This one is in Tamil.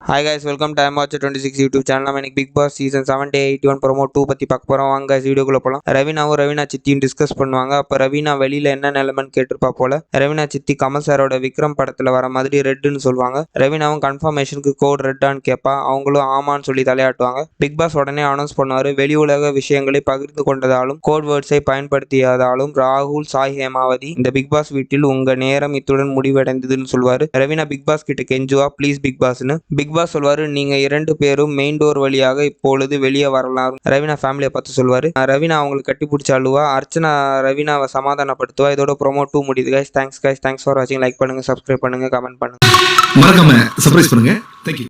Hi guys, welcome to I'm Watch 26 YouTube channel. நம்ம இன்னைக்கு பிக் பாஸ் சீசன் 7 டே 81 ப்ரோமோ 2 பத்தி பார்க்க போறோம். வாங்க guys வீடியோக்குள்ள போலாம். ரவீனாவும் ரவீனா சித்தியும் டிஸ்கஸ் பண்ணுவாங்க. அப்ப ரவீனா வெளியில என்ன நிலைமைன்னு கேட்டிருப்பா போல. ரவீனா சித்தி கமல் சாரோட விக்ரம் படத்துல வர மாதிரி ரெட்னு சொல்லுவாங்க. ரவீனாவும் கன்ஃபர்மேஷனுக்கு கோட் ரெட்டான்னு கேட்பா. அவங்களும் ஆமான்னு சொல்லி தலையாட்டுவாங்க. பிக் பாஸ் உடனே அனௌன்ஸ் பண்ணுவாரு. வெளி உலக விஷயங்களை பகிர்ந்து கொண்டதாலும் கோட் வேர்ட்ஸை பயன்படுத்தியதாலும் ராகுல் சாய் ஹேமாவதி இந்த பிக் பாஸ் வீட்டில் உங்க நேரம் இத்துடன் முடிவடைந்ததுன்னு சொல்லுவாரு. ரவீனா பிக் பாஸ் கிட்ட கெஞ்சுவா ப்ளீஸ் பிக் பாஸ்னு. பிக் பாஸ் சொல்வாரு நீங்க 2 பேரும் மெயின் டோர் வழியாக இப்பொழுது வெளியே வரலாம். ரவீனா ஃபேமிலியை பார்த்து சொல்வாரு. ரவீனா அவங்களுக்கு கட்டி பிடிச்ச அழுவா. அர்ச்சனா ரவீனாவை சமாதானப்படுத்துவா. இதோட ப்ரோமோ 2 முடியுது guys. தேங்க்ஸ் ஃபார் வாட்சிங். லைக் பண்ணுங்க, சப்ஸ்கிரைப் பண்ணுங்க, கமெண்ட் பண்ணுங்க, மறக்காம சர்ப்ரைஸ் பண்ணுங்க. தேங்க்யூ.